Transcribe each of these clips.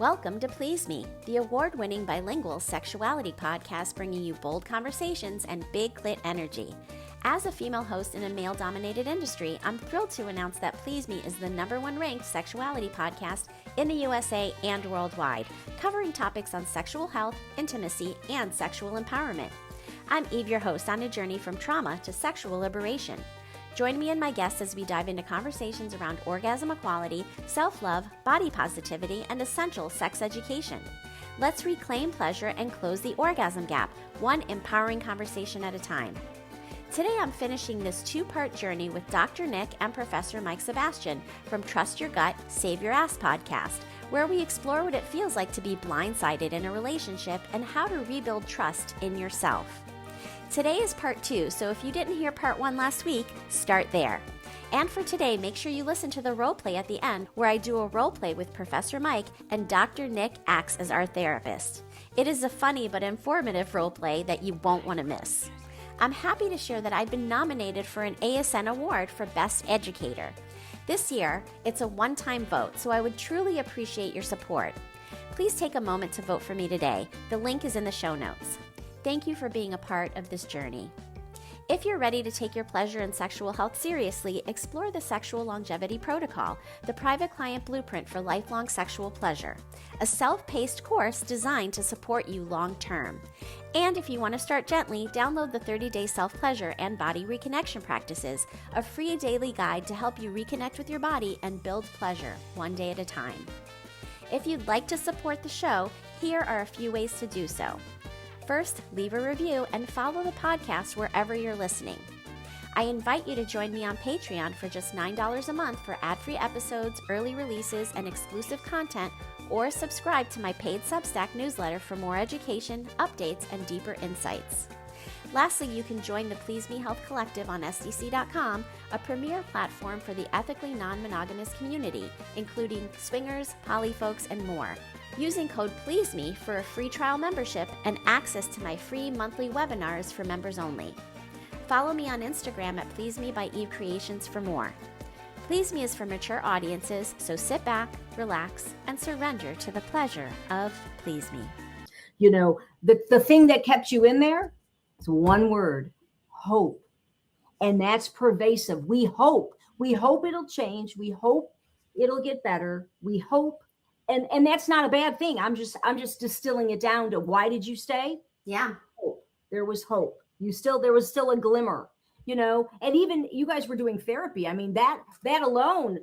Welcome to Please Me, the award-winning bilingual sexuality podcast bringing you bold conversations and big clit energy. As a female host in a male-dominated industry, I'm thrilled to announce that Please Me is the #1 ranked sexuality podcast in the USA and worldwide, covering topics on sexual health, intimacy, and sexual empowerment. I'm Eve, your host on a journey from trauma to sexual liberation. Join me and my guests as we dive into conversations around orgasm equality, self-love, body positivity, and essential sex education. Let's reclaim pleasure and close the orgasm gap, one empowering conversation at a time. Today I'm finishing this 2-part journey with Dr. Nick and Professor Mike Sebastian from Trust Your Gut, Save Your Ass podcast, where we explore what it feels like to be blindsided in a relationship and how to rebuild trust in yourself. Today is part 2, so if you didn't hear part 1 last week, start there. And for today, make sure you listen to the role play at the end, where I do a role play with Professor Mike and Dr. Nick acts as our therapist. It is a funny but informative role play that you won't want to miss. I'm happy to share that I've been nominated for an ASN award for Best Educator. This year, it's a one-time vote, so I would truly appreciate your support. Please take a moment to vote for me today. The link is in the show notes. Thank you for being a part of this journey. If you're ready to take your pleasure and sexual health seriously, explore the Sexual Longevity Protocol, the private client blueprint for lifelong sexual pleasure, a self-paced course designed to support you long-term. And if you want to start gently, download the 30-day self-pleasure and body reconnection practices, a free daily guide to help you reconnect with your body and build pleasure one day at a time. If you'd like to support the show, here are a few ways to do so. First, leave a review and follow the podcast wherever you're listening. I invite you to join me on Patreon for just $9 a month for ad-free episodes, early releases, and exclusive content, or subscribe to my paid Substack newsletter for more education, updates, and deeper insights. Lastly, you can join the Please Me Health Collective on SDC.com, a premier platform for the ethically non-monogamous community, including swingers, polyfolks, and more. Using code PLEASEME for a free trial membership and access to my free monthly webinars for members only. Follow me on Instagram at Please Me by Eve Creations for more. Please Me is for mature audiences, so sit back, relax, and surrender to the pleasure of Please Me. You know, the thing that kept you in there is one word: hope. And that's pervasive. We hope it'll change. We hope it'll get better. We hope. And that's not a bad thing. I'm just distilling it down to, why did you stay? Yeah. Hope. There was hope. There was still a glimmer, you know, and even you guys were doing therapy. I mean, that alone,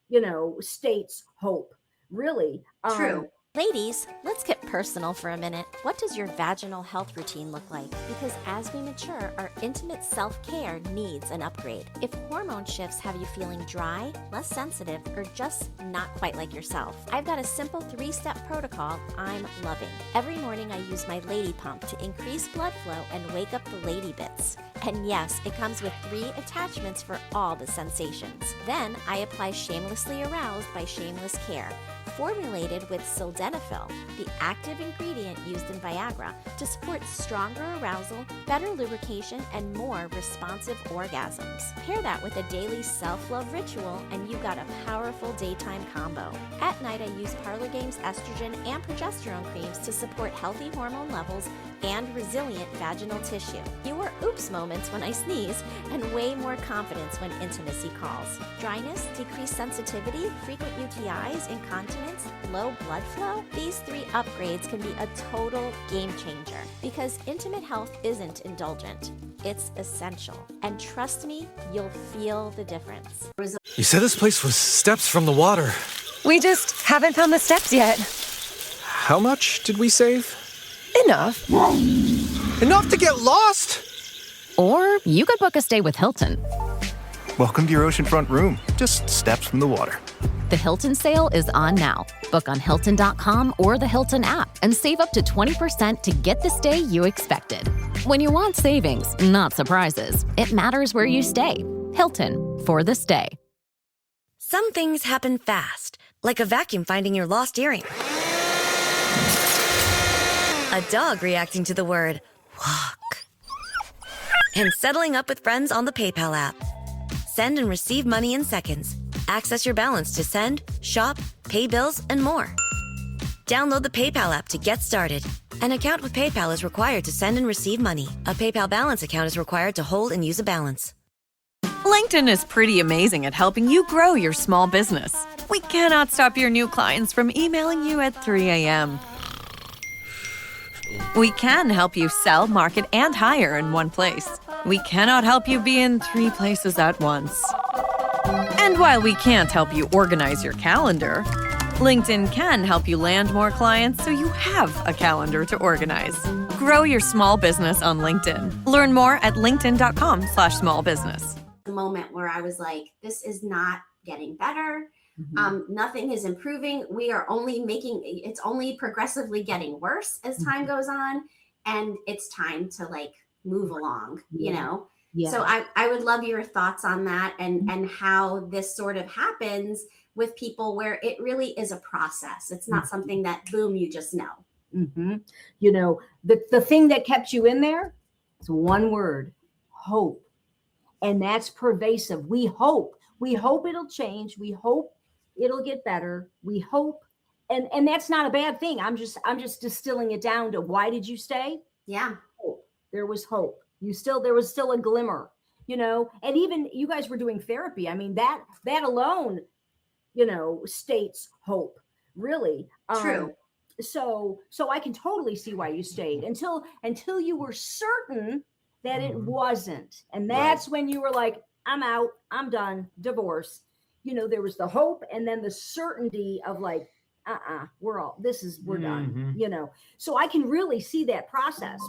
you know, states hope, really. True. Ladies, let's get personal for a minute. What does your vaginal health routine look like? Because as we mature, our intimate self-care needs an upgrade. If hormone shifts have you feeling dry, less sensitive, or just not quite like yourself, I've got a simple 3-step protocol I'm loving. Every morning I use my lady pump to increase blood flow and wake up the lady bits. And yes, it comes with 3 attachments for all the sensations. Then I apply Shamelessly Aroused by Shameless Care, formulated with sildenafil, the active ingredient used in Viagra, to support stronger arousal, better lubrication, and more responsive orgasms. Pair that with a daily self-love ritual, and you got a powerful daytime combo. At night, I use Parlor Games estrogen and progesterone creams to support healthy hormone levels and resilient vaginal tissue. Fewer oops moments when I sneeze, and way more confidence when intimacy calls. Dryness, decreased sensitivity, frequent UTIs, incontinence, low blood flow? These 3 upgrades can be a total game changer, because intimate health isn't indulgent. It's essential. And trust me, you'll feel the difference. You said this place was steps from the water. We just haven't found the steps yet. How much did we save? Enough. Enough to get lost? Or you could book a stay with Hilton. Welcome to your oceanfront room, just steps from the water. The Hilton sale is on now. Book on Hilton.com or the Hilton app and save up to 20% to get the stay you expected. When you want savings, not surprises, it matters where you stay. Hilton, for the stay. Some things happen fast, like a vacuum finding your lost earring. A dog reacting to the word walk. And settling up with friends on the PayPal app. Send and receive money in seconds. Access your balance to send, shop, pay bills, and more. Download the PayPal app to get started. An account with PayPal is required to send and receive money. A PayPal balance account is required to hold and use a balance. LinkedIn is pretty amazing at helping you grow your small business. We cannot stop your new clients from emailing you at 3 a.m. We can help you sell, market, and hire in one place. We cannot help you be in 3 places at once. And while we can't help you organize your calendar, LinkedIn can help you land more clients so you have a calendar to organize. Grow your small business on LinkedIn. Learn more at linkedin.com/smallbusiness. The moment where I was like, this is not getting better. Nothing is improving. We are only it's only progressively getting worse as time goes on. And it's time to like move along, you know? Yeah. So I would love your thoughts on that and how this sort of happens with people where it really is a process. It's not something that boom, you just know. You know, the thing that kept you in there is one word, hope. And that's pervasive. We hope it'll change. We hope it'll get better. We hope. And that's not a bad thing. I'm just distilling it down to why did you stay? Yeah. Hope. There was hope. There was still a glimmer, you know, and even you guys were doing therapy. I mean, that alone, you know, states hope, really. True. So I can totally see why you stayed until you were certain that it wasn't. And that's when you were like, I'm out, I'm done, divorce. You know, there was the hope and then the certainty of like, we're done, you know? So I can really see that process.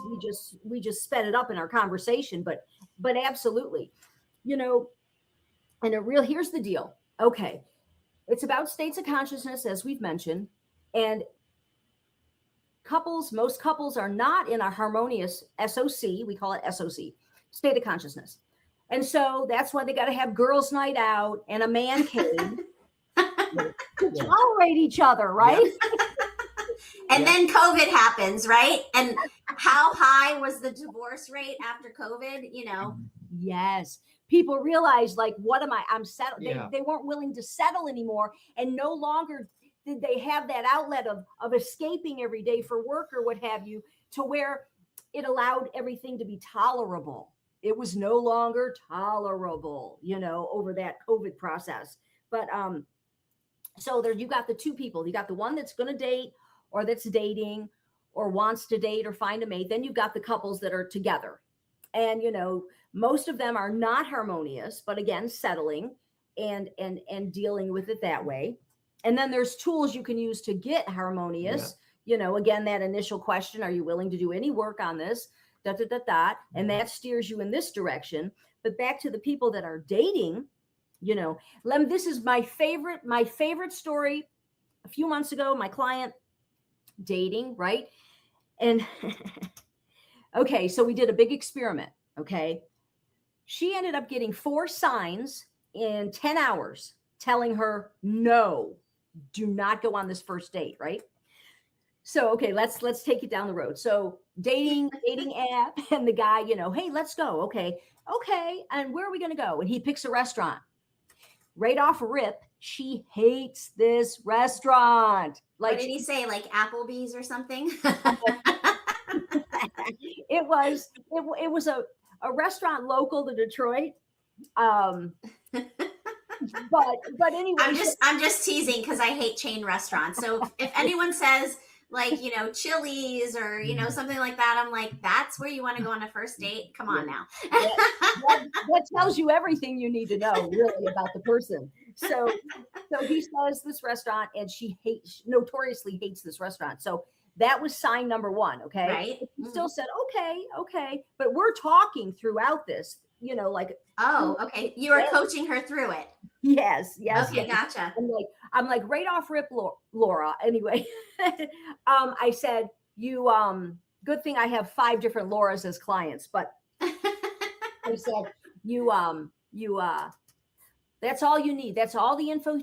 We just sped it up in our conversation, but absolutely, you know, and here's the deal. Okay. It's about states of consciousness, as we've mentioned, and most couples are not in a harmonious SOC. We call it SOC, state of consciousness. And so that's why they got to have girls' night out and a man cave to tolerate each other, right? And then COVID happens, right? And how high was the divorce rate after COVID? You know? Yes. People realize, like, I'm settled. They weren't willing to settle anymore. And no longer did they have that outlet of escaping every day for work or what have you, to where it allowed everything to be tolerable. It was no longer tolerable, you know, over that COVID process. But so there you got the two people. You got the one that's going to date or that's dating or wants to date or find a mate. Then you've got the couples that are together. And, you know, most of them are not harmonious, but again, settling and dealing with it that way. And then there's tools you can use to get harmonious. Yeah. You know, again, that initial question, are you willing to do any work on this? And that steers you in this direction. But back to the people that are dating, you know, this is my favorite story. A few months ago, my client dating, right? And okay, so we did a big experiment. Okay. She ended up getting 4 signs in 10 hours telling her, no, do not go on this first date. Right. So, okay, let's take it down the road. So dating app and the guy, you know, hey, let's go. Okay. And where are we going to go? And he picks a restaurant. Right off rip, she hates this restaurant. Like, what did he say? Like Applebee's or something? It was a restaurant local to Detroit. But anyway, I'm just teasing because I hate chain restaurants. So if anyone says, like, you know, Chili's or, you know, something like that, I'm like, that's where you want to go on a first date? Come on now. That tells you everything you need to know really about the person. So he says this restaurant, and she notoriously hates this restaurant. So that was sign number 1. Okay. Right. He still said, okay. But we're talking throughout this, you know, like, oh, okay. You are coaching her through it. Yes. Okay. Yes. Gotcha. I'm like right off rip, Laura. Anyway, I said, good thing I have 5 different Lauras as clients, but I said, that's all you need. That's all the info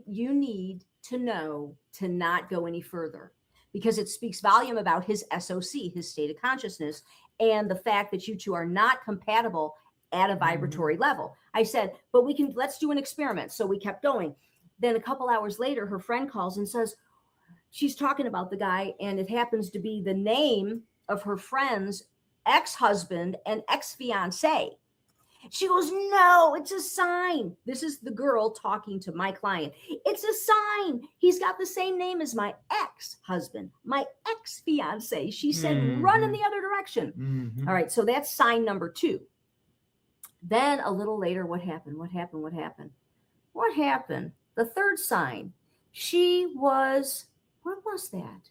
you need to know to not go any further, because it speaks volume about his SOC, his state of consciousness, and the fact that you two are not compatible at a vibratory level. I said, but let's do an experiment. So we kept going. Then a couple hours later, her friend calls and says, she's talking about the guy, and it happens to be the name of her friend's ex-husband and ex-fiance. She goes, no, it's a sign. This is the girl talking to my client. It's a sign. He's got the same name as my ex-husband, my ex-fiance. She said, run in the other direction. All right, so that's sign number 2. Then a little later, what happened? The third sign, what was that?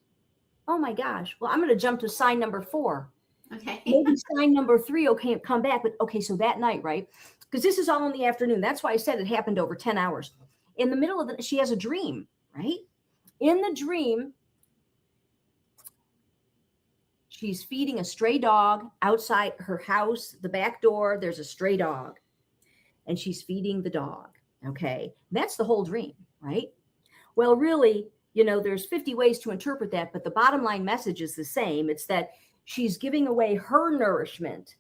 Oh my gosh. Well, I'm going to jump to sign number 4. Okay. Maybe sign number 3 okay, come back. But okay, so that night, right? Because this is all in the afternoon. That's why I said it happened over 10 hours. In the middle of she has a dream, right? In the dream, she's feeding a stray dog outside her house, the back door. There's a stray dog, and she's feeding the dog. Okay, that's the whole dream, right? Well, really, there's 50 ways to interpret that, but the bottom line message is the same. It's that she's giving away her nourishment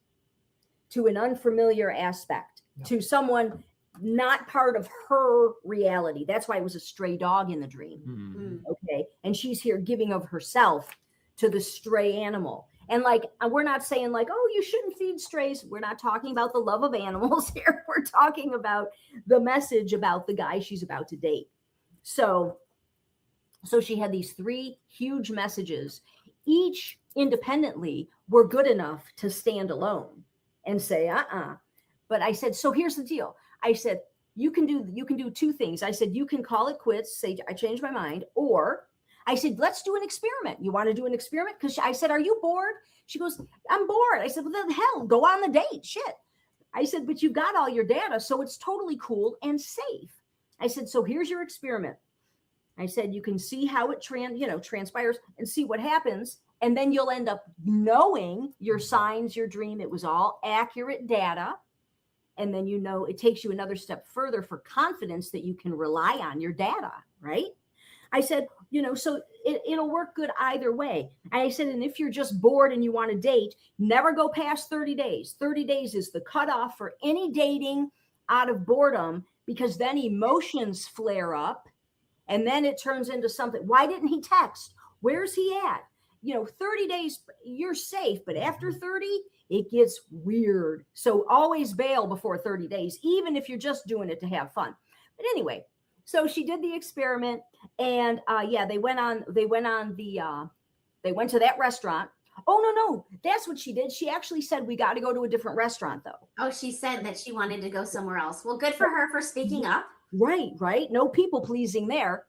to an unfamiliar aspect, to someone not part of her reality. That's why it was a stray dog in the dream. Okay. And she's here giving of herself to the stray animal. And we're not saying oh, you shouldn't feed strays. We're not talking about the love of animals here. We're talking about the message about the guy she's about to date. So she had these 3 huge messages. Each independently were good enough to stand alone and say, But I said, so here's the deal. I said, you can do 2 things. I said, you can call it quits, say, I changed my mind. Or I said, let's do an experiment. You want to do an experiment? Because I said, are you bored? She goes, I'm bored. I said, well, then hell, go on the date. Shit. I said, but you got all your data, so it's totally cool and safe. I said, so here's your experiment. I said, you can see how it transpires and see what happens. And then you'll end up knowing your signs, your dream. It was all accurate data. And then, it takes you another step further for confidence that you can rely on your data, right? I said, so it'll work good either way. And I said, and if you're just bored and you want to date, never go past 30 days. 30 days is the cutoff for any dating out of boredom, because then emotions flare up. And then it turns into something. Why didn't he text? Where's he at? 30 days, you're safe. But after 30, it gets weird. So always bail before 30 days, even if you're just doing it to have fun. But anyway, so she did the experiment, and they went to that restaurant. Oh, no, that's what she did. She actually said, we got to go to a different restaurant, though. Oh, she said that she wanted to go somewhere else. Well, good for her for speaking up. Right. No people pleasing there.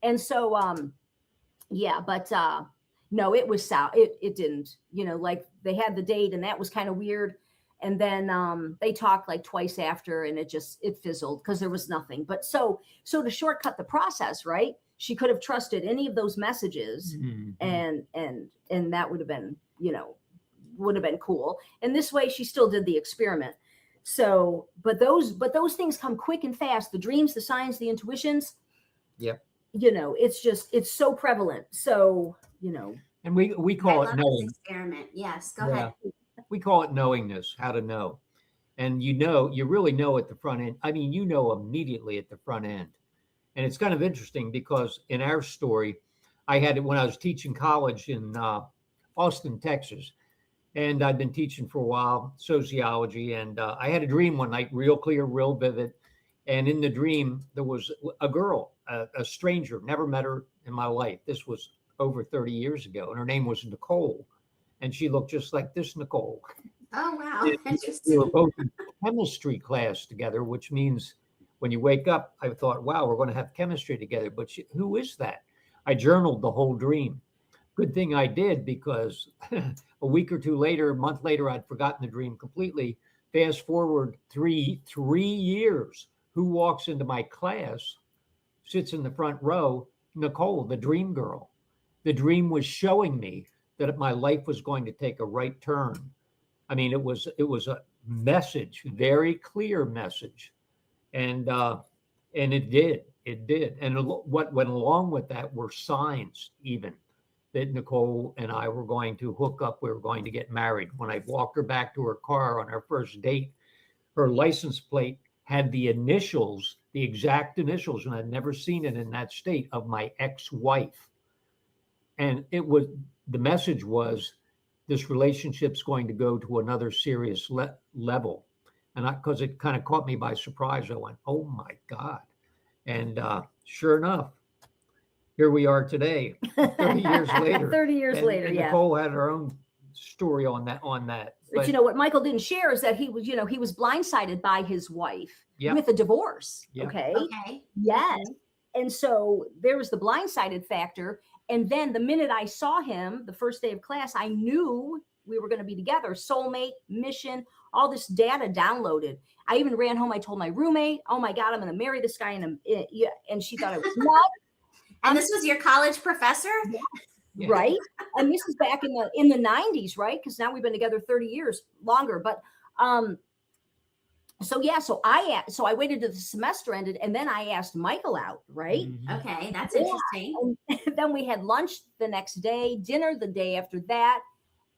And so, no, it was it didn't, they had the date, and that was kind of weird. And then they talked twice after, and it fizzled because there was nothing. But so to shortcut the process, right? She could have trusted any of those messages, and that would have been, cool. And this way she still did the experiment. So, but those things come quick and fast. The dreams, the signs, the intuitions. Yep. It's so prevalent. So, And we call it knowing. Experiment. Yes. Go ahead. We call it knowingness, how to know. And you really know at the front end. I mean, immediately at the front end. And it's kind of interesting because in our story, I had it when I was teaching college in Austin, Texas. And I'd been teaching for a while, sociology. And I had a dream one night, real clear, real vivid. And in the dream, there was a girl, a stranger, never met her in my life. This was over 30 years ago. And her name was Nicole. And she looked just like this Nicole. Oh, wow. Interesting. We were both in chemistry class together, which means when you wake up, I thought, wow, we're going to have chemistry together. But who is that? I journaled the whole dream. Good thing I did, because a week or two later, a month later, I'd forgotten the dream completely. Fast forward three years. Who walks into my class, sits in the front row? Nicole, the dream girl. The dream was showing me that my life was going to take a right turn. I mean, it was a message, very clear message. And it did. And what went along with that were signs even that Nicole and I were going to hook up. We were going to get married. When I walked her back to her car on our first date, her license plate had the initials, the exact initials, and I'd never seen it in that state, of my ex-wife. And the message was this relationship's going to go to another serious level. And because it kind of caught me by surprise, I went, oh my God. And sure enough, here we are today, 30 years later. 30 years later, and yeah. Nicole had her own story on that. But you know what Michael didn't share is that he was blindsided by his wife with a divorce. Yep. Okay. Okay. Yes. And so there was the blindsided factor. And then the minute I saw him, the first day of class, I knew we were going to be together. Soulmate, mission, all this data downloaded. I even ran home. I told my roommate, "Oh my God, I'm going to marry this guy." And she thought it was nuts. And this was your college professor? Yes, right? And this is back in the 90s, right? Because now we've been together 30 years longer. But so I waited till the semester ended, and then I asked Michael out, right? Okay, that's interesting. And then we had lunch the next day, dinner the day after that,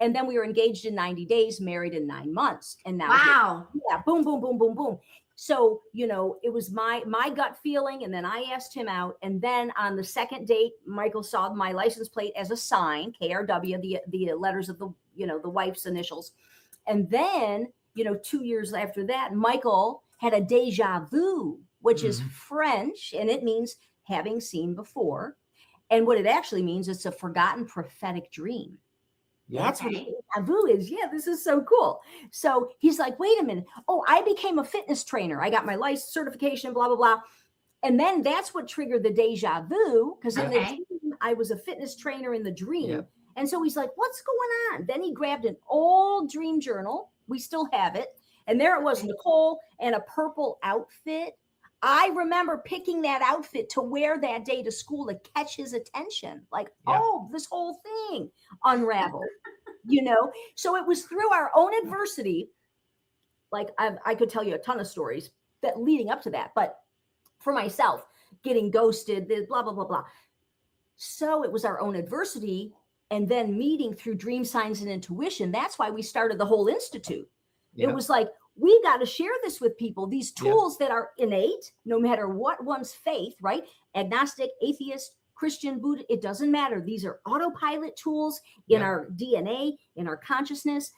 and then we were engaged in 90 days, married in 9 months. And now, wow, boom, boom, boom, boom, boom. So, it was my gut feeling. And then I asked him out. And then on the second date, Michael saw my license plate as a sign, KRW, the letters of the wife's initials. And then, 2 years after that, Michael had a déjà vu, which is French, and it means having seen before. And what it actually means, it's a forgotten prophetic dream. Yeah. That's what déjà vu is. Yeah, this is so cool. So he's like, wait a minute. Oh, I became a fitness trainer. I got my license certification, blah, blah, blah. And then that's what triggered the déjà vu, because in the dream, I was a fitness trainer in the dream. Yep. And so he's like, what's going on? Then he grabbed an old dream journal. We still have it. And there it was, Nicole, in a purple outfit. I remember picking that outfit to wear that day to school to catch his attention. Like, oh, this whole thing unraveled, So it was through our own adversity. Like I could tell you a ton of stories that leading up to that, but for myself, getting ghosted, blah, blah, blah, blah. So it was our own adversity. And then meeting through dream signs and intuition. That's why we started the whole institute. It was like, we got to share this with people, these tools that are innate, no matter what one's faith, right? Agnostic, atheist, Christian, Buddha, it doesn't matter. These are autopilot tools in our DNA, in our consciousness,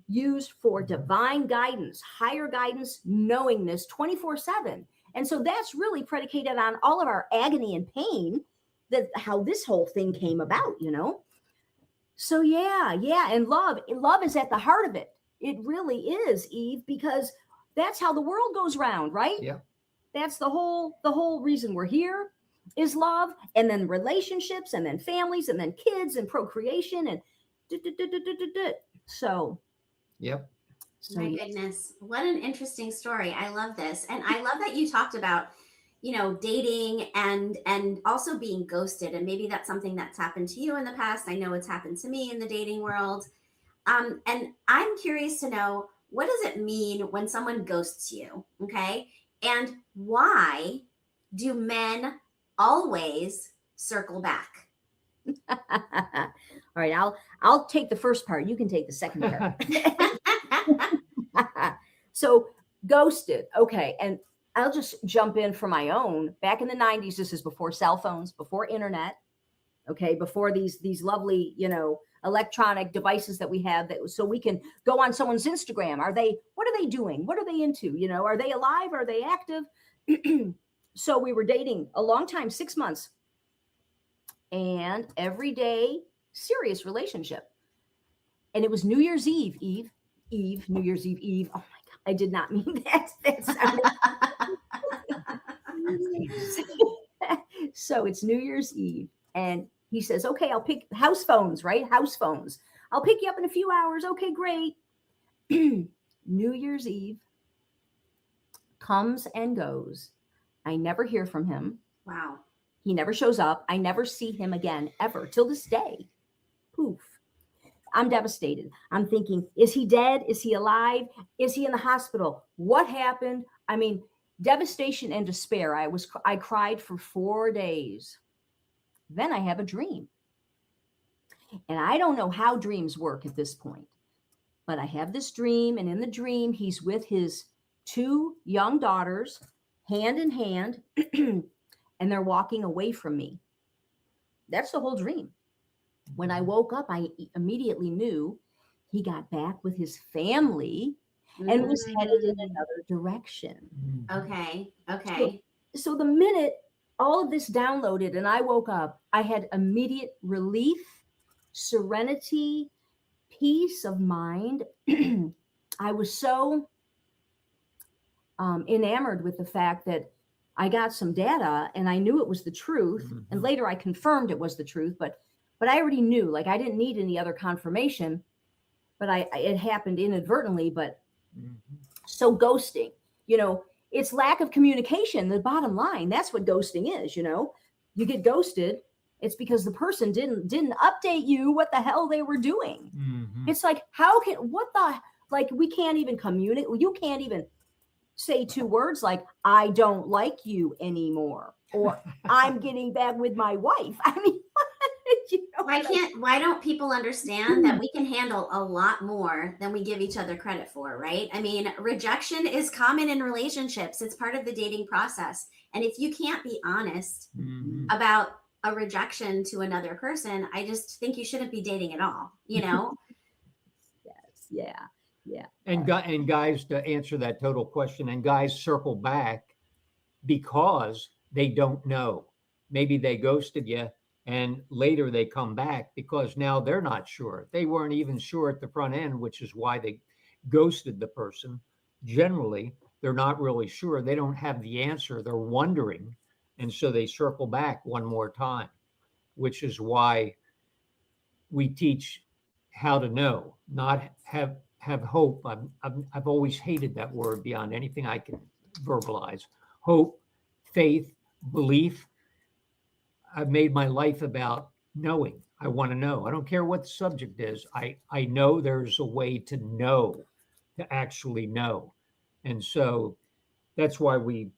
used for divine guidance, higher guidance, knowingness 24/7. And so that's really predicated on all of our agony and pain, that how this whole thing came about, So and love is at the heart of it. It really is, Eve, because that's how the world goes round, right? Yeah. That's the whole reason we're here is love, and then relationships, and then families, and then kids, and procreation, and so. Yep. So, my goodness, what an interesting story. I love this. And I love that you talked about, dating and also being ghosted. And maybe that's something that's happened to you in the past. I know it's happened to me in the dating world. And I'm curious to know, what does it mean when someone ghosts you? Okay. And why do men always circle back? All right. I'll take the first part. You can take the second part. So ghosted. Okay. And I'll just jump in for my own. Back in the 90s, this is before cell phones, before internet. Okay. Before these lovely, electronic devices that we have, that so we can go on someone's Instagram. What are they doing? What are they into? Are they alive? Are they active? So we were dating a long time, 6 months, and every day, serious relationship. And it was New Year's Eve, New Year's Eve. Oh my God, I did not mean that. That sounded so it's New Year's Eve, and he says, okay, I'll pick house phones, right? House phones. I'll pick you up in a few hours. Okay, great. New Year's Eve comes and goes. I never hear from him. Wow. He never shows up. I never see him again, ever, till this day. Poof. I'm devastated. I'm thinking, is he dead? Is he alive? Is he in the hospital? What happened? I mean, devastation and despair. I cried for 4 days. Then I have a dream. And I don't know how dreams work at this point, but I have this dream, and in the dream, he's with his 2 young daughters, hand in hand, and they're walking away from me. That's the whole dream. When I woke up, I immediately knew he got back with his family and was headed in another direction. Okay. So the minute all of this downloaded and I woke up, I had immediate relief, serenity, peace of mind. I was so enamored with the fact that I got some data and I knew it was the truth. And later I confirmed it was the truth, but I already knew, like I didn't need any other confirmation, but it happened inadvertently. But so ghosting, it's lack of communication. The bottom line, that's what ghosting is. You get ghosted. It's because the person didn't update you what the hell they were doing. It's like, we can't even communicate. You can't even say two words like, I don't like you anymore, or I'm getting back with my wife. I mean, why don't people understand that we can handle a lot more than we give each other credit for, right? I mean, rejection is common in relationships. It's part of the dating process. And if you can't be honest about a rejection to another person, I just think you shouldn't be dating at all, Yes. Yeah. And guys, to answer that total question, and guys circle back because they don't know. Maybe they ghosted you and later they come back because now they're not sure. They weren't even sure at the front end, which is why they ghosted the person. Generally, they're not really sure. They don't have the answer. They're wondering. And so they circle back one more time, which is why we teach how to know, not have hope. I've always hated that word beyond anything I can verbalize. Hope, faith, belief. I've made my life about knowing. I want to know. I don't care what the subject is. I know there's a way to know, to actually know. And so that's why we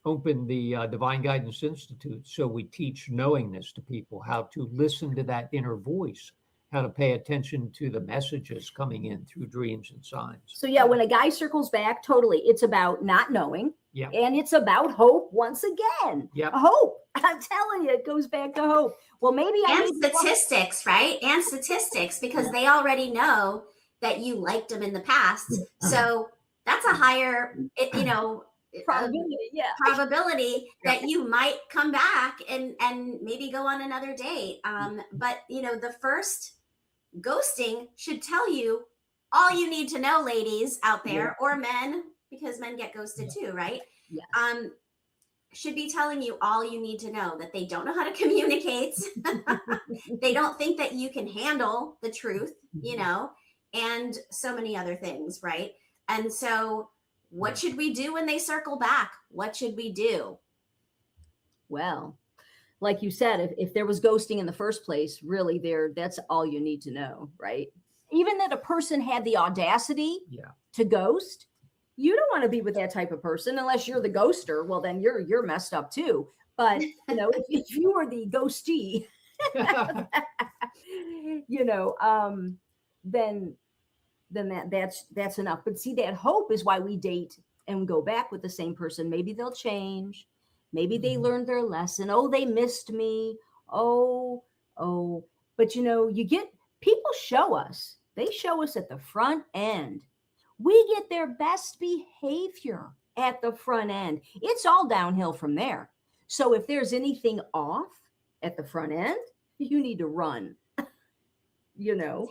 opened the Divine Guidance Institute. So we teach knowingness to people, how to listen to that inner voice, how to pay attention to the messages coming in through dreams and signs. So yeah, when a guy circles back, totally, it's about not knowing. Yeah. And it's about hope once again. Yeah. Hope. I'm telling you, it goes back to hope. Well, maybe statistics, right? And statistics, because they already know that you liked them in the past. So that's a higher, probability that you might come back and maybe go on another date. But the first ghosting should tell you all you need to know, ladies out there, or men, because men get ghosted too, right? Yeah. Should be telling you all you need to know, that they don't know how to communicate. They don't think that you can handle the truth, and so many other things, right? And so what should we do when they circle back? What should we do? Well, like you said, if there was ghosting in the first place, really that's all you need to know, right? Even that a person had the audacity to ghost, you don't want to be with that type of person unless you're the ghoster. Well, then you're messed up too. But if you were the ghostee, then that's enough. But see, that hope is why we date and go back with the same person. Maybe they'll change. Maybe they learned their lesson. Oh, they missed me. Oh. But people show us. They show us at the front end. We get their best behavior at the front end. It's all downhill from there. So if there's anything off at the front end, you need to run.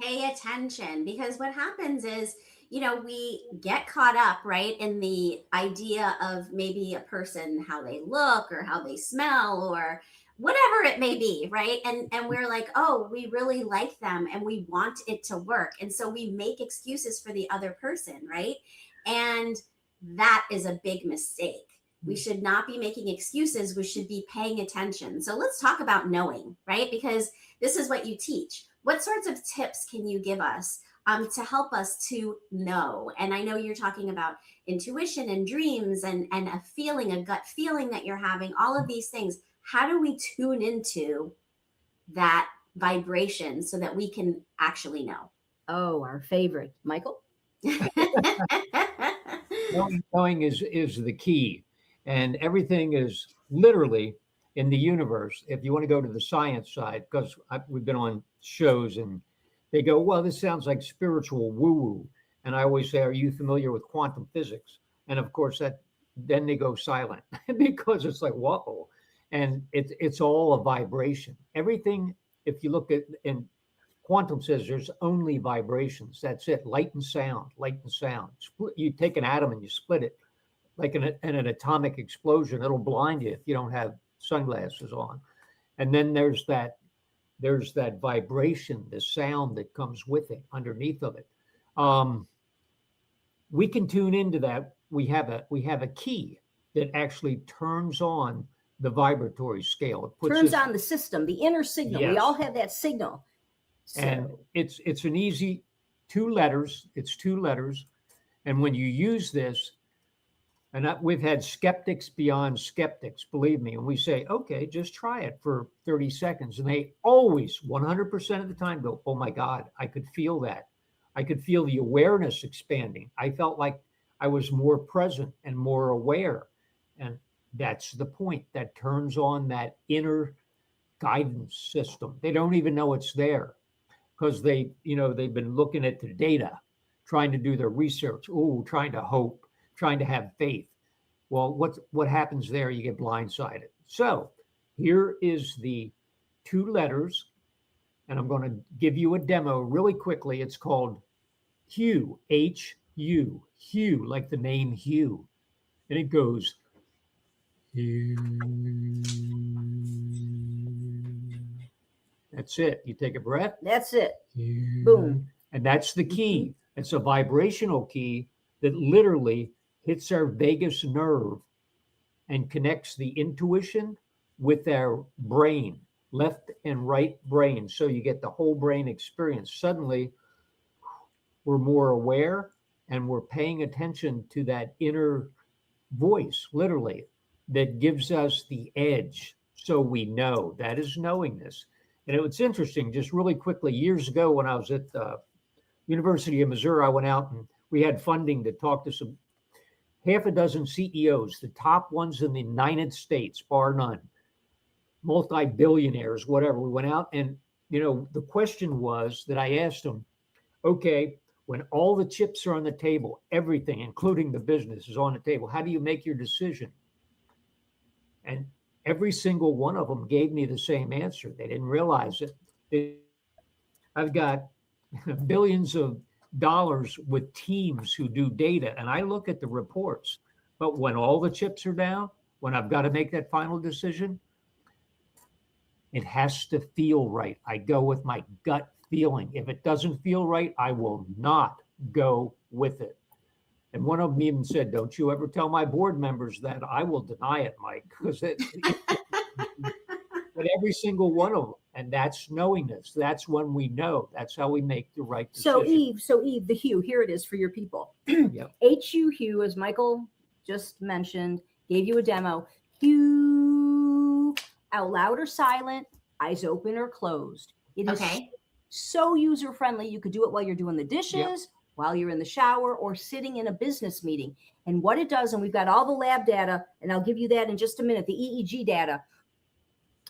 Pay attention, because what happens is, we get caught up, right, in the idea of maybe a person, how they look or how they smell or whatever it may be, right? And we're like, oh, we really like them and we want it to work. And so we make excuses for the other person, right? And that is a big mistake. We should not be making excuses. We should be paying attention. So let's talk about knowing, right? Because this is what you teach. What sorts of tips can you give us to help us to know? And I know you're talking about intuition and dreams and a feeling, a gut feeling that you're having, all of these things. How do we tune into that vibration so that we can actually know? Oh, our favorite. Michael? Knowing is the key. And everything is literally in the universe, if you want to go to the science side, because we've been on shows and they go, well, this sounds like spiritual woo-woo. And I always say, are you familiar with quantum physics? And of course, then they go silent because it's like, whoa. And it's all a vibration. Everything, if you look at, and quantum says there's only vibrations. That's it. Light and sound, light and sound. You take an atom and you split it like in an atomic explosion. It'll blind you if you don't have sunglasses on. And then there's that vibration, the sound that comes with it, underneath of it. We can tune into that. We have a key that actually turns on the vibratory scale. It turns on the system, the inner signal. Yes. We all have that signal. So. And it's an easy 2 letters. It's 2 letters. And when you use this, and we've had skeptics beyond skeptics, believe me, and we say, okay, just try it for 30 seconds. And they always, 100% of the time, go, oh my God, I could feel that. I could feel the awareness expanding. I felt like I was more present and more aware. And that's the point. That turns on that inner guidance system. They don't even know it's there because they've been looking at the data, trying to do their research, trying to hope, trying to have faith. Well, what happens there? You get blindsided. So here is the 2 letters, and I'm going to give you a demo really quickly. It's called Hue, H-U, Hue, like the name Hue. And it goes, Hue. That's it. You take a breath. That's it. Hue. Boom. And that's the key. It's a vibrational key that literally hits our vagus nerve and connects the intuition with our brain, left and right brain. So you get the whole brain experience. Suddenly, we're more aware and we're paying attention to that inner voice, literally, that gives us the edge. So we know. That is knowingness. And it's interesting, just really quickly, years ago when I was at the University of Missouri, I went out and we had funding to talk to some half a dozen CEOs, the top ones in the United States, bar none, multi-billionaires, whatever. We went out and, the question was that I asked them, okay, when all the chips are on the table, everything, including the business, is on the table, how do you make your decision? And every single one of them gave me the same answer. They didn't realize it. I've got billions of dollars with teams who do data, and I look at the reports. But when all the chips are down, when I've got to make that final decision, it has to feel right. I go with my gut feeling. If it doesn't feel right, I will not go with it. And one of them even said, don't you ever tell my board members that. I will deny it, Mike, because but every single one of them. And that's knowingness. That's when we know. That's how we make the right decision. So Eve, the Hue, here it is for your people. Yep. HU Hue, as Michael just mentioned, gave you a demo. Hue, out loud or silent, eyes open or closed. It is so user-friendly. You could do it while you're doing the dishes, while you're in the shower, or sitting in a business meeting. And what it does, and we've got all the lab data, and I'll give you that in just a minute, the EEG data,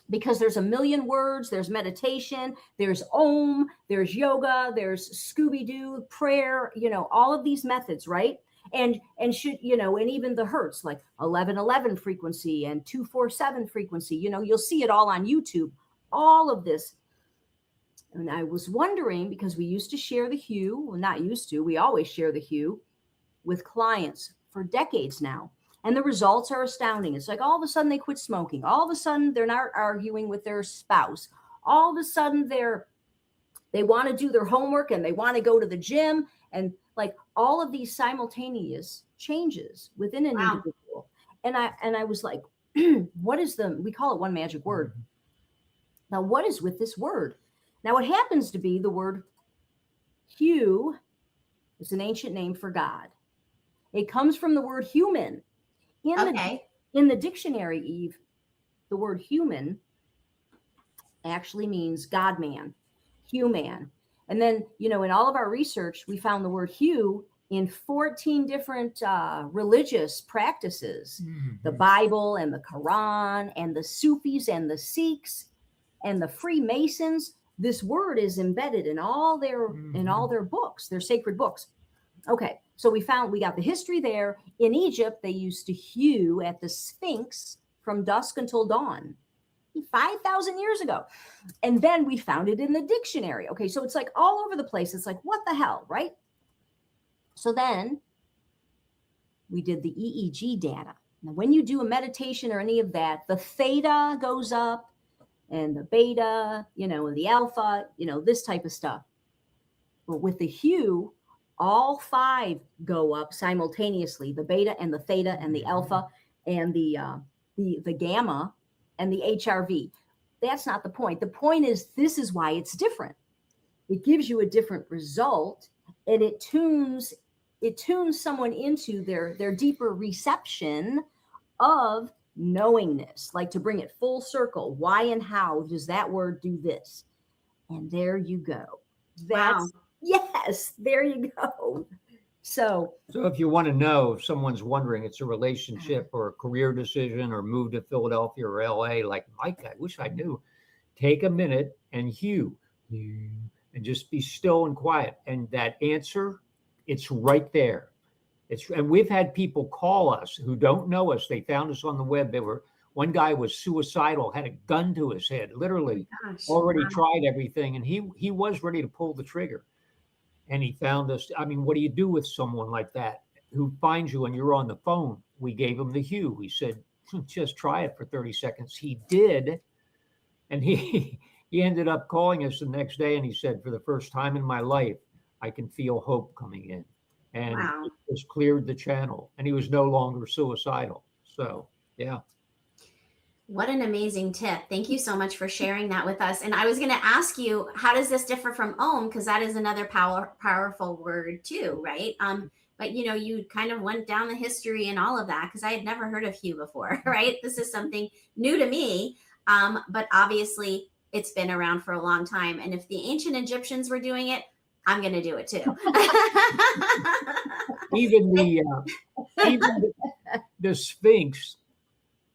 because there's a million words, there's meditation, there's Om, there's yoga, there's Scooby-Doo, prayer, all of these methods, right? And should, and even the hertz, like 1111 frequency and 247 frequency, you'll see it all on YouTube, all of this. And I was wondering, because we used to share the Hue, well, not used to, we always share the Hue with clients for decades now. And the results are astounding. It's like all of a sudden they quit smoking. All of a sudden they're not arguing with their spouse. All of a sudden they want to do their homework and they want to go to the gym. And like all of these simultaneous changes within an individual. And I was like, we call it one magic word. Now, what is with this word? Now, it happens to be the word Hue is an ancient name for God. It comes from the word human. In the dictionary, Eve, the word human actually means God-man, human. And then, in all of our research, we found the word hue in 14 different religious practices, Mm-hmm. the Bible and the Quran and the Sufis and the Sikhs and the Freemasons. This word is embedded in all their books, their sacred books. Okay, so we got the history there. In Egypt, they used to hew at the Sphinx from dusk until dawn, 5,000 years ago. And then we found it in the dictionary. Okay, so it's like all over the place. It's like, what the hell, right? So then we did the EEG data. Now, when you do a meditation or any of that, the theta goes up and the beta, and the alpha, this type of stuff. But with the hue, all 5 go up simultaneously, the beta and the theta and the alpha and the gamma and the HRV. That's not the point. The point is, this is why it's different. It gives you a different result, and it tunes someone into their deeper reception of knowingness, like to bring it full circle. Why and how does that word do this? And there you go. Wow. Yes, there you go. So if you want to know, if someone's wondering, it's a relationship or a career decision or move to Philadelphia or LA, like Mike, I wish I knew, take a minute and hew and just be still and quiet. And that answer, it's right there. And we've had people call us who don't know us. They found us on the web. One guy was suicidal, had a gun to his head, literally already tried everything. And he was ready to pull the trigger. And he found us. I mean, what do you do with someone like that who finds you and you're on the phone? We gave him the hue. We said, just try it for 30 seconds. He did. And he ended up calling us the next day. And he said, for the first time in my life, I can feel hope coming in. And it just cleared the channel. And he was no longer suicidal. So, yeah. What an amazing tip. Thank you so much for sharing that with us. And I was going to ask you, how does this differ from Om? Because that is another powerful word too, right? But you kind of went down the history and all of that, because I had never heard of hue before, right? This is something new to me. But obviously it's been around for a long time. And if the ancient Egyptians were doing it, I'm going to do it too. Even the Sphinx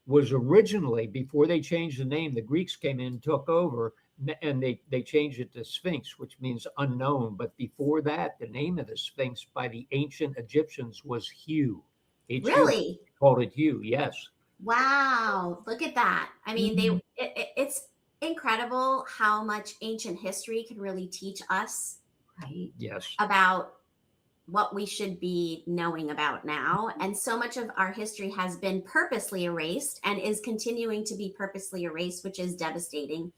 was originally, before they changed the name, the Greeks came in, took over, and they changed it to Sphinx, which means unknown. But before that, the name of the Sphinx by the ancient Egyptians was Hue. Really? Called it Hue, yes. Wow. Look at that. I mean, it's incredible how much ancient history can really teach us, right? Yes. About what we should be knowing about now. And so much of our history has been purposely erased and is continuing to be purposely erased, which is devastating.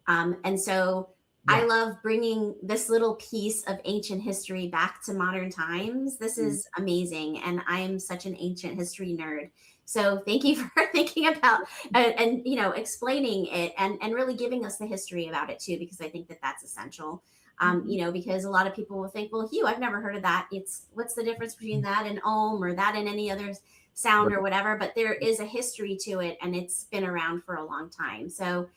And so I love bringing this little piece of ancient history back to modern times. This is amazing. And I'm such an ancient history nerd. So thank you for thinking about and explaining it and really giving us the history about it too, because I think that that's essential. Because a lot of people will think, well, Hugh, I've never heard of that. What's the difference between that and Om or that and any other sound or whatever, but there is a history to it and it's been around for a long time. So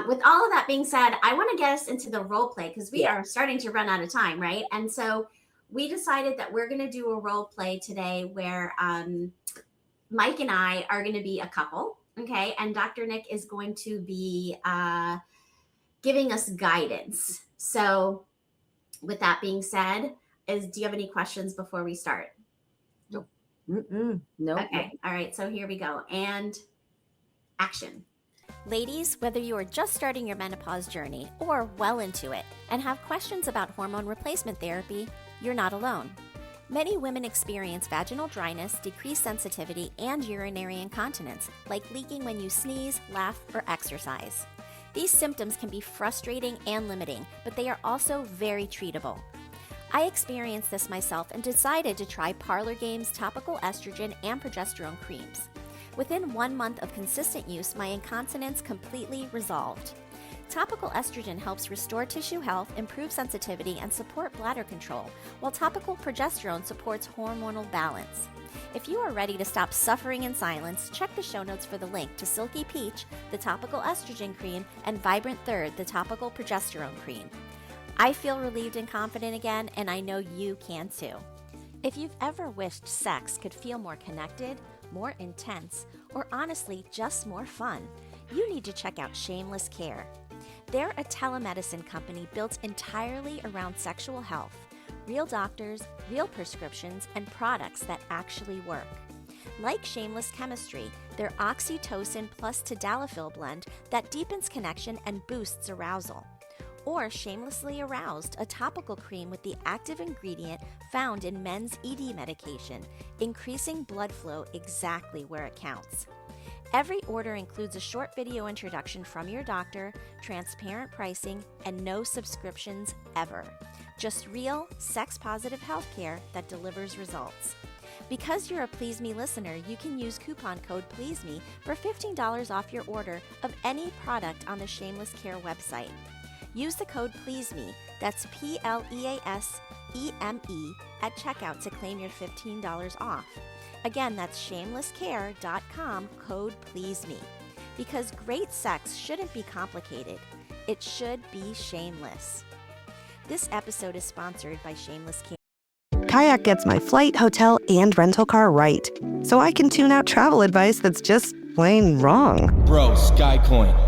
with all of that being said, I want to get us into the role play because we are starting to run out of time, right? And so we decided that we're going to do a role play today where Mike and I are going to be a couple, okay? And Dr. Nick is going to be giving us guidance. So with that being said, do you have any questions before we start? Nope. No. Okay. All right. So here we go. And action. Ladies, whether you are just starting your menopause journey or well into it and have questions about hormone replacement therapy, you're not alone. Many women experience vaginal dryness, decreased sensitivity, and urinary incontinence, like leaking when you sneeze, laugh, or exercise. These symptoms can be frustrating and limiting, but they are also very treatable. I experienced this myself and decided to try Parlor Game's topical estrogen and progesterone creams. Within 1 month of consistent use, my incontinence completely resolved. Topical estrogen helps restore tissue health, improve sensitivity, and support bladder control, while topical progesterone supports hormonal balance. If you are ready to stop suffering in silence, check the show notes for the link to Silky Peach, the topical estrogen cream, and Vibrant Third, the topical progesterone cream. I feel relieved and confident again, and I know you can too. If you've ever wished sex could feel more connected, more intense, or honestly just more fun, you need to check out Shameless Care. They're a telemedicine company built entirely around sexual health, real doctors, real prescriptions, and products that actually work. Like Shameless Chemistry, their oxytocin plus tadalafil blend that deepens connection and boosts arousal. Or Shamelessly Aroused, a topical cream with the active ingredient found in men's ED medication, increasing blood flow exactly where it counts. Every order includes a short video introduction from your doctor, transparent pricing, and no subscriptions ever. Just real, sex-positive healthcare that delivers results. Because you're a Please Me listener, you can use coupon code PLEASEME for $15 off your order of any product on the Shameless Care website. Use the code PLEASEME, that's PLEASEME, at checkout to claim your $15 off. Again, that's shamelesscare.com, code PLEASEME. Because great sex shouldn't be complicated. It should be shameless. This episode is sponsored by Shameless Care. Kayak gets my flight, hotel, and rental car right, so I can tune out travel advice that's just plain wrong. Bro, Skycoin.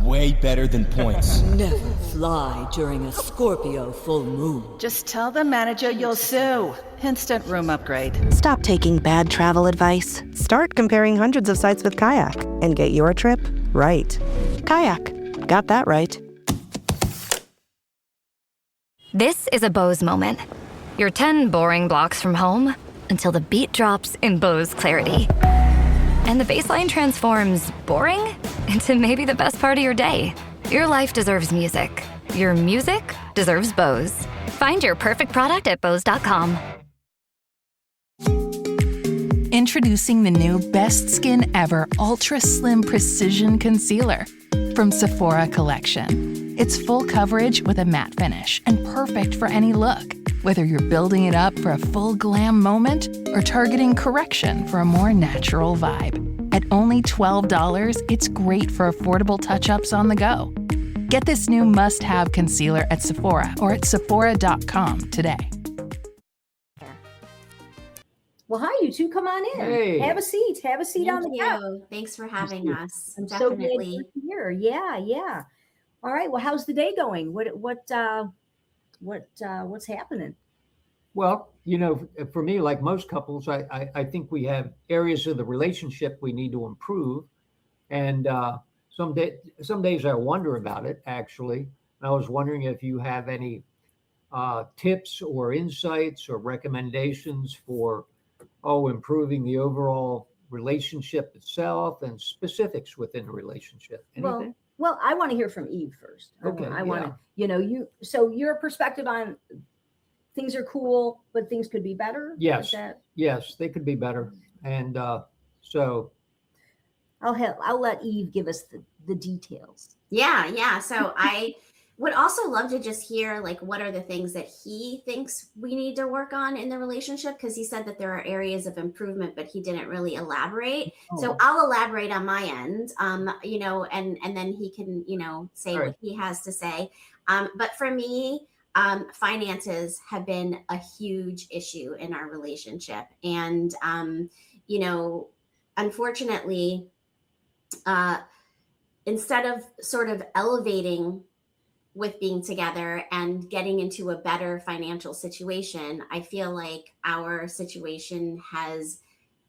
Way better than points. Never fly during a Scorpio full moon. Just tell the manager you'll sue. Instant room upgrade. Stop taking bad travel advice. Start comparing hundreds of sites with Kayak and get your trip right. Kayak. Got that right. This is a Bose moment. You're 10 boring blocks from home until the beat drops in Bose clarity. And the bass line transforms boring into maybe the best part of your day. Your life deserves music. Your music deserves Bose. Find your perfect product at Bose.com. Introducing the new Best Skin Ever Ultra Slim Precision Concealer from Sephora Collection. It's full coverage with a matte finish and perfect for any look. Whether you're building it up for a full glam moment or targeting correction for a more natural vibe. At only $12, it's great for affordable touch-ups on the go. Get this new must-have concealer at Sephora or at Sephora.com today. Well, hi, you two. Come on in. Hey. Have a seat. Have a seat on the couch. Thanks for having us. I'm Definitely. so glad you're here. Yeah. All right. Well, how's the day going? What's happening? Well, for me, like most couples, I think we have areas of the relationship we need to improve. And some days I wonder about it, actually. And I was wondering if you have any tips or insights or recommendations for, improving the overall relationship itself and specifics within the relationship. Anything? Well, I want to hear from Eve first. Okay. I want to, so your perspective on things are cool, but things could be better. Yes. Yes, they could be better. And so I'll let Eve give us the details. Yeah. So I would also love to just hear, like, what are the things that he thinks we need to work on in the relationship? Because he said that there are areas of improvement, but he didn't really elaborate. Oh. So I'll elaborate on my end, and then he can, say right. What he has to say. But for me, finances have been a huge issue in our relationship. And, unfortunately, instead of sort of elevating with being together and getting into a better financial situation, I feel like our situation has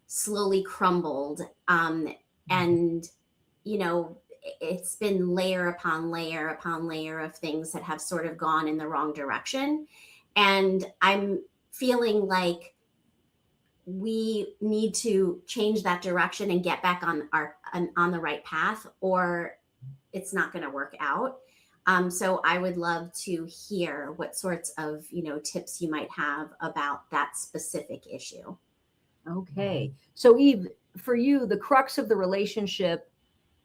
slowly crumbled. And, it's been layer upon layer upon layer of things that have sort of gone in the wrong direction. And I'm feeling like we need to change that direction and get back on the right path, or it's not going to work out. So I would love to hear what sorts of, tips you might have about that specific issue. Okay. So Eve, for you, the crux of the relationship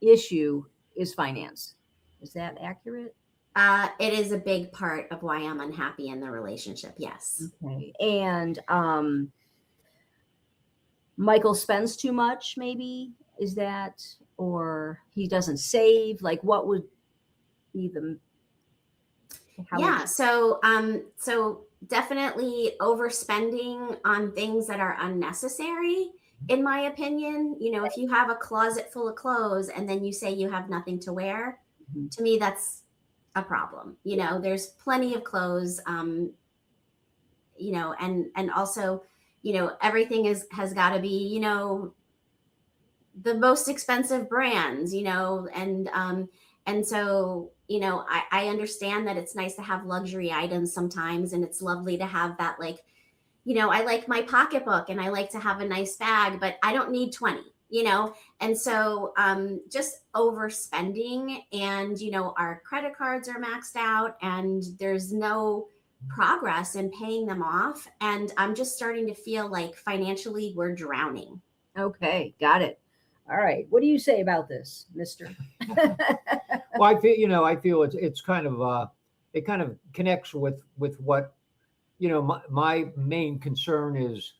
issue is finance. Is that accurate? It is a big part of why I'm unhappy in the relationship. Yes. Okay. And Michael spends too much, maybe? Is that, or he doesn't save? Like, what would be the... So definitely overspending on things that are unnecessary, in my opinion. If you have a closet full of clothes and then you say you have nothing to wear, to me, that's a problem. There's plenty of clothes, and also, everything has got to be, the most expensive brands, and so, I understand that it's nice to have luxury items sometimes, and it's lovely to have that, like, I like my pocketbook and I like to have a nice bag, but I don't need 20, and so just overspending, and, our credit cards are maxed out and there's no progress in paying them off. And I'm just starting to feel like financially we're drowning. Okay, got it. All right. What do you say about this, Mister? Well, I feel it's kind of it kind of connects with what, my main concern is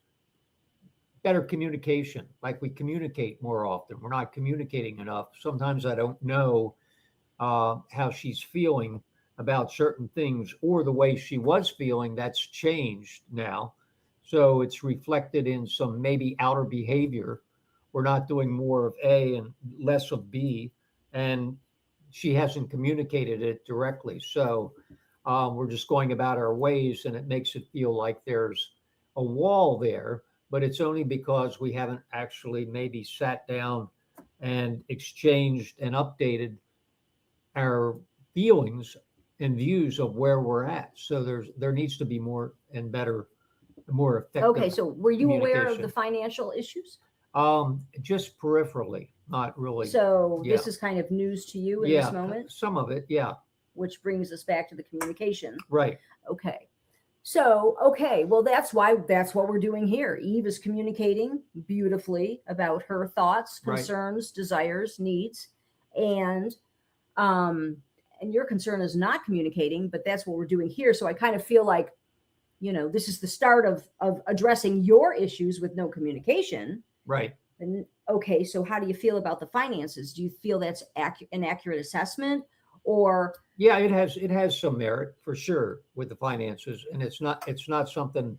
better communication. Like, we communicate more often. We're not communicating enough. Sometimes I don't know how she's feeling about certain things, or the way she was feeling that's changed now. So it's reflected in some maybe outer behavior. We're not doing more of A and less of B, and she hasn't communicated it directly. So we're just going about our ways, and it makes it feel like there's a wall there, but it's only because we haven't actually maybe sat down and exchanged and updated our feelings and views of where we're at. So there needs to be more and better, more effective. Okay, so were you aware of the financial issues? Just peripherally, not really. So this is kind of news to you in this moment? Some of it, yeah. Which brings us back to the communication. Right. Okay. So, well, that's what we're doing here. Eve is communicating beautifully about her thoughts, concerns, desires, needs, and your concern is not communicating, but that's what we're doing here. So I kind of feel like, this is the start of addressing your issues with no communication. Right. And okay, so how do you feel about the finances? Do you feel that's an accurate assessment, or? Yeah, it has some merit for sure with the finances, and it's not something,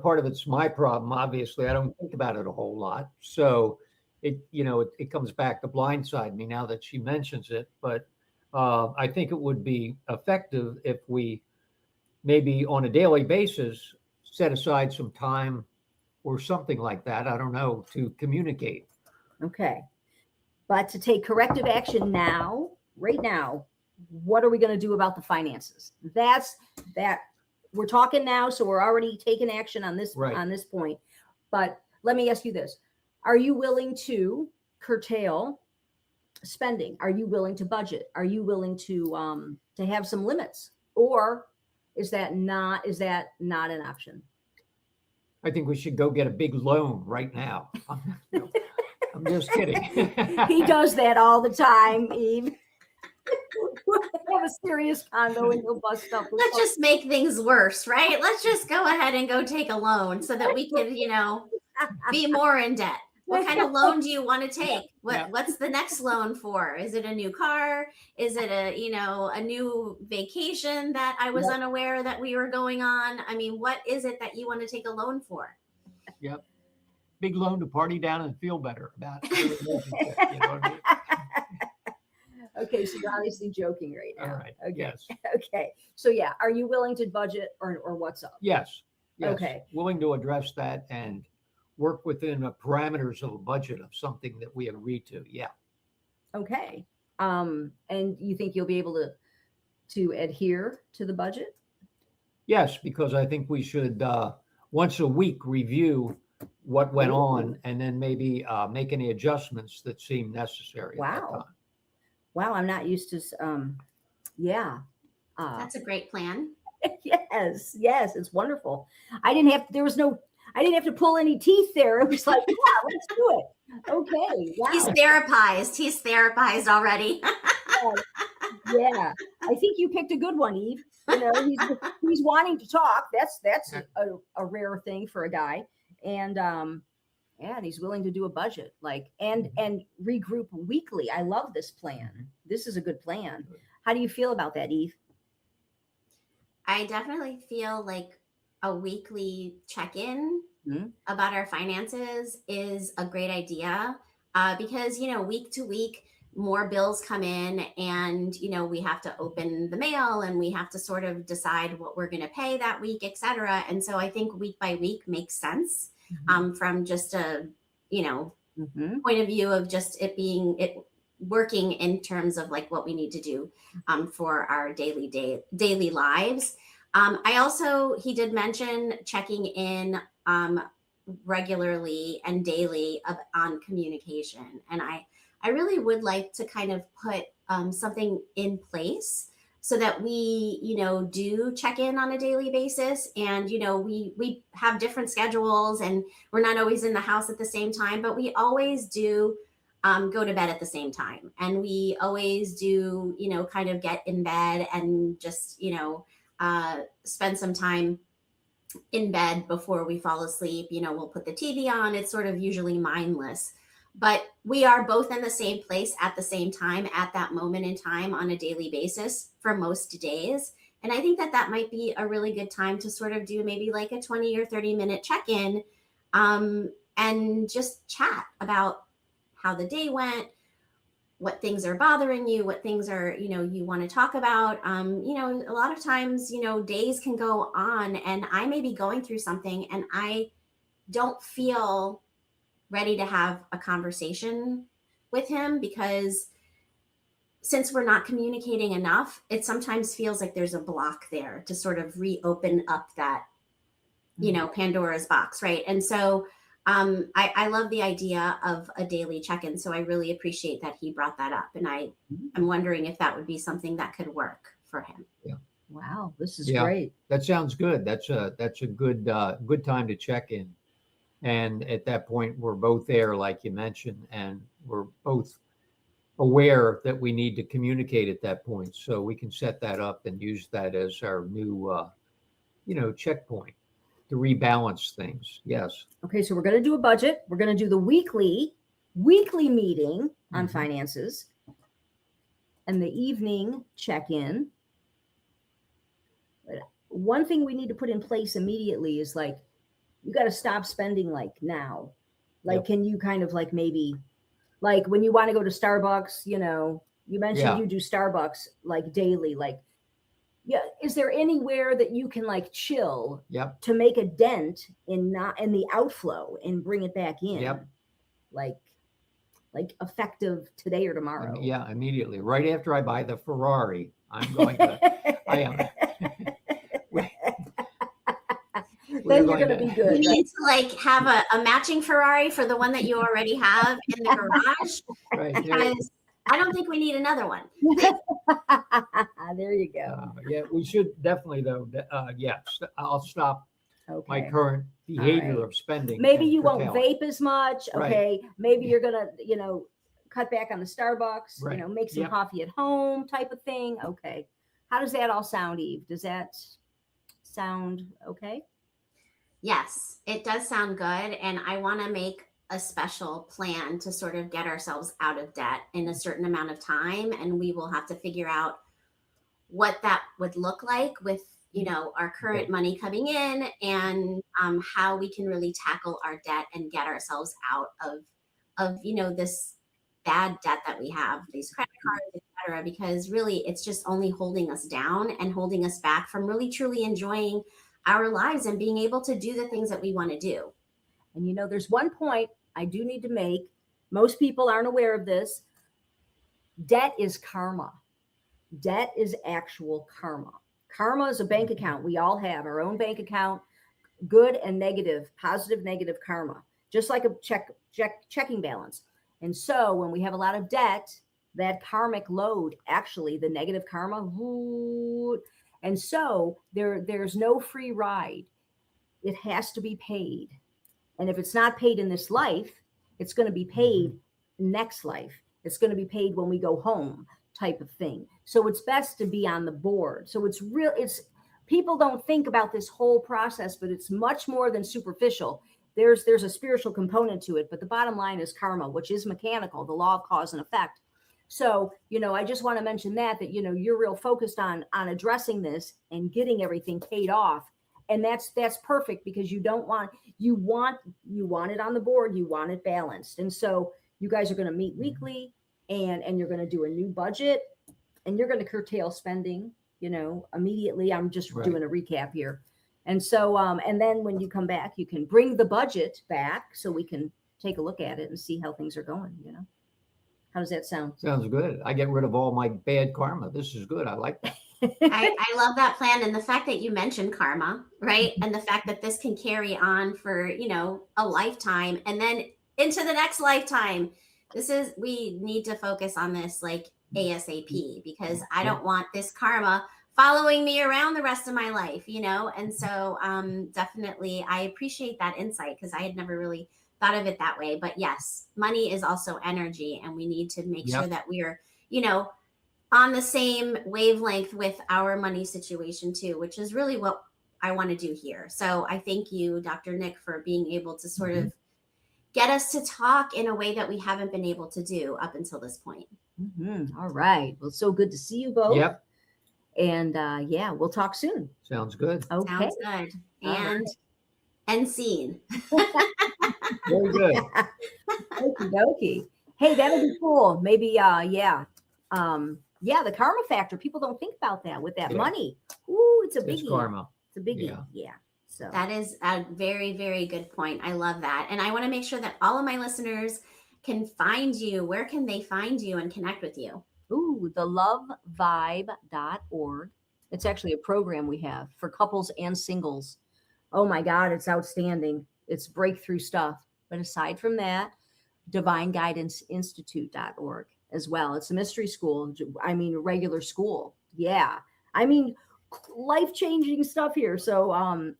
part of it's my problem. Obviously, I don't think about it a whole lot, so it comes back to blindside me now that she mentions it. But I think it would be effective if we maybe on a daily basis set aside some time or something like that, I don't know, to communicate. Okay. But to take corrective action now, right now, what are we going to do about the finances? That's that we're talking now. So we're already taking action on this, on this point. But let me ask you this. Are you willing to curtail spending? Are you willing to budget? Are you willing to have some limits? Or is that not an option? I think we should go get a big loan right now. I'm just kidding. He does that all the time, Eve. Have a serious condo and he'll bust up. Let's just make things worse, right? Let's just go ahead and go take a loan so that we can, be more in debt. What kind of loan do you want to take? What's the next loan for? Is it a new car? Is it a new vacation that I was unaware that we were going on? I mean, what is it that you want to take a loan for? Yep. Big loan to party down and feel better about it. You know what I mean? Okay, so you're obviously joking right now. All right. Okay. Yes. Okay. So yeah, are you willing to budget or what's up? Yes. Okay. Willing to address that and work within the parameters of a budget of something that we agreed to. Yeah. Okay. And you think you'll be able to adhere to the budget? Yes, because I think we should once a week review what went on and then maybe make any adjustments that seem necessary. Wow. Wow, I'm not used to That's a great plan. Yes, it's wonderful. I didn't have to pull any teeth there. It was like, yeah, let's do it. Okay. Wow. He's therapized already. Yeah. I think you picked a good one, Eve. He's wanting to talk. That's a rare thing for a guy. And and he's willing to do a budget, and regroup weekly. I love this plan. This is a good plan. How do you feel about that, Eve? I definitely feel like a weekly check-in about our finances is a great idea, because, week to week, more bills come in, and, we have to open the mail, and we have to sort of decide what we're going to pay that week, etc. And so I think week by week makes sense, from just a, point of view of just it working in terms of like what we need to do, for our daily lives. He did mention checking in, regularly and daily on communication. And I really would like to kind of put, something in place so that we, do check in on a daily basis. And, we have different schedules, and we're not always in the house at the same time, but we always do, go to bed at the same time. And we always do, kind of get in bed and just, spend some time in bed before we fall asleep. We'll put the TV on. It's sort of usually mindless, but we are both in the same place at the same time at that moment in time on a daily basis for most days. And I think that might be a really good time to sort of do maybe like a 20 or 30-minute check-in, and just chat about how the day went, what things are bothering you, what things are, you want to talk about. A lot of times, days can go on, and I may be going through something and I don't feel ready to have a conversation with him, because since we're not communicating enough, it sometimes feels like there's a block there to sort of reopen up that, Pandora's box. Right. And so I love the idea of a daily check-in. So I really appreciate that he brought that up. And I'm wondering if that would be something that could work for him. Yeah. Wow, this is great. That sounds good. That's a good time to check in. And at that point, we're both there, like you mentioned, and we're both aware that we need to communicate at that point. So we can set that up and use that as our new, checkpoint to rebalance things. Yes. Okay, so we're going to do a budget. We're going to do the weekly meeting on finances, and the evening check-in. But one thing we need to put in place immediately is like, you got to stop spending like now. Like, can you kind of like maybe, like when you want to go to Starbucks, you mentioned you do Starbucks like daily, like, is there anywhere that you can like chill to make a dent in the outflow and bring it back in? Like effective today or tomorrow. Immediately. Right after I buy the Ferrari, I'm going to, then you're going to be good. You need to like have a matching Ferrari for the one that you already have in the garage. Right. Because I don't think we need another one. There you go. We should definitely though. I'll stop my current behavior of spending. Maybe you won't vape as much. Okay. Maybe you're going to, cut back on the Starbucks, make some coffee at home type of thing. Okay. How does that all sound, Eve? Does that sound okay? Yes, it does sound good. And I want to make a special plan to sort of get ourselves out of debt in a certain amount of time. And we will have to figure out what that would look like with, our current money coming in, and how we can really tackle our debt and get ourselves out of this bad debt that we have, these credit cards, etc. Because really it's just only holding us down and holding us back from really truly enjoying our lives and being able to do the things that we want to do. And there's one point I do need to make. Most people aren't aware of this. Debt is karma. Debt is actual karma. Karma is a bank account. We all have our own bank account, good and negative, positive, negative karma, just like a checking balance. And so when we have a lot of debt, that karmic load, actually the negative karma, and so there's no free ride. It has to be paid. And if it's not paid in this life, it's going to be paid next life. It's going to be paid when we go home, type of thing. So it's best to be on the board. So people don't think about this whole process, but it's much more than superficial. There's a spiritual component to it, but the bottom line is karma, which is mechanical, the law of cause and effect. So, I just want to mention that, you're real focused on addressing this and getting everything paid off. And that's perfect, because you want it on the board, you want it balanced. And so you guys are going to meet weekly, and you're going to do a new budget, and you're going to curtail spending, immediately. I'm just doing a recap here. And so, and then when you come back, you can bring the budget back so we can take a look at it and see how things are going, How does that sound? Sounds good. I get rid of all my bad karma. This is good. I like that. I love that plan. And the fact that you mentioned karma, right? And the fact that this can carry on for, a lifetime, and then into the next lifetime. We need to focus on this like ASAP, because I don't want this karma following me around the rest of my life, And so definitely I appreciate that insight, because I had never really thought of it that way. But yes, money is also energy, and we need to make sure that we're, on the same wavelength with our money situation too, which is really what I want to do here. So I thank you, Dr. Nick, for being able to sort of get us to talk in a way that we haven't been able to do up until this point. All right. Well, so good to see you both. Yep. And we'll talk soon. Sounds good. Okay. Sounds good. And scene. Very good. Okie dokie. Hey, that would be cool. Maybe, the karma factor. People don't think about that with that money. Ooh, it's a biggie. It's karma. It's a biggie. Yeah. So that is a very, very good point. I love that. And I want to make sure that all of my listeners can find you. Where can they find you and connect with you? Ooh, thelovevibe.org. It's actually a program we have for couples and singles. Oh my God, it's outstanding. It's breakthrough stuff. But aside from that, divineguidanceinstitute.org as well. It's a mystery school. I mean, a regular school. Yeah. I mean, life-changing stuff here. So,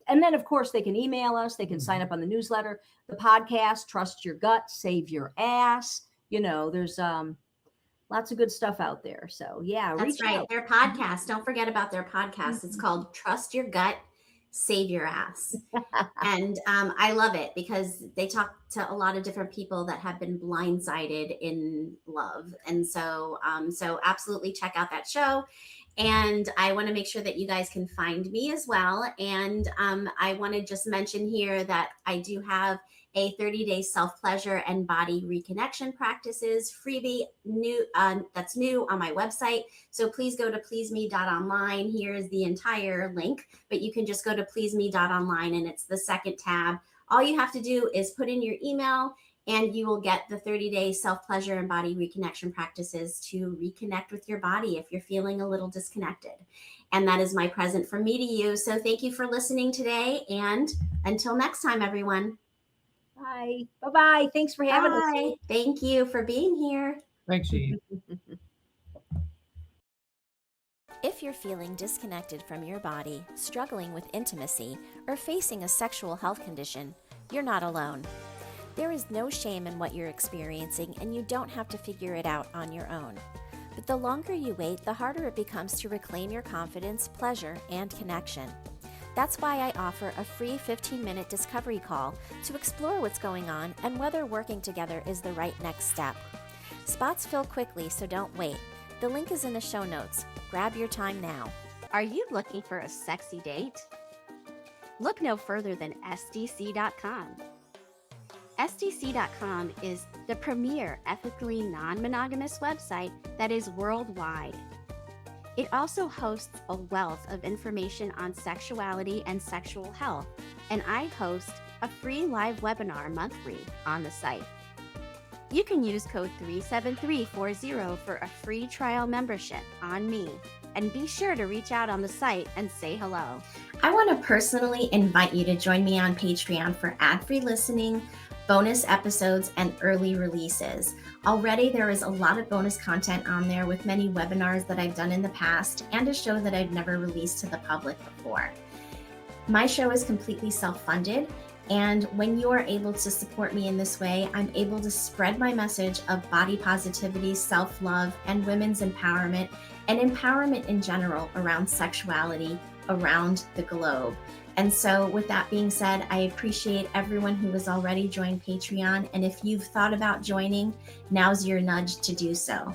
and then of course they can email us. They can sign up on the newsletter, the podcast, Trust Your Gut, Save Your Ass. There's lots of good stuff out there. So yeah. That's right. Their podcast. Don't forget about their podcast. It's called Trust Your Gut, Save Your Ass. And I love it, because they talk to a lot of different people that have been blindsided in love. And so, so absolutely check out that show. And I want to make sure that you guys can find me as well. And I want to just mention here that I do have a 30-day self-pleasure and body reconnection practices freebie that's new on my website. So please go to pleaseme.online. Here's the entire link, but you can just go to pleaseme.online, and it's the second tab. All you have to do is put in your email, and you will get the 30-day self-pleasure and body reconnection practices to reconnect with your body if you're feeling a little disconnected. And that is my present from me to you. So thank you for listening today. And until next time, everyone. Bye. Bye-bye. Thanks for having us. Thank you for being here. Thanks, Eve. If you're feeling disconnected from your body, struggling with intimacy, or facing a sexual health condition, you're not alone. There is no shame in what you're experiencing, and you don't have to figure it out on your own. But the longer you wait, the harder it becomes to reclaim your confidence, pleasure, and connection. That's why I offer a free 15-minute discovery call to explore what's going on and whether working together is the right next step. Spots fill quickly, so don't wait. The link is in the show notes. Grab your time now. Are you looking for a sexy date? Look no further than SDC.com. SDC.com is the premier ethically non-monogamous website that is worldwide. It also hosts a wealth of information on sexuality and sexual health, and I host a free live webinar monthly on the site. You can use code 37340 for a free trial membership on me, and be sure to reach out on the site and say hello. I want to personally invite you to join me on Patreon for ad-free listening, bonus episodes, and early releases. Already there is a lot of bonus content on there with many webinars that I've done in the past and a show that I've never released to the public before. My show is completely self-funded, and when you are able to support me in this way, I'm able to spread my message of body positivity, self-love, and women's empowerment, and empowerment in general around sexuality around the globe. And so with that being said, I appreciate everyone who has already joined Patreon. And if you've thought about joining, now's your nudge to do so.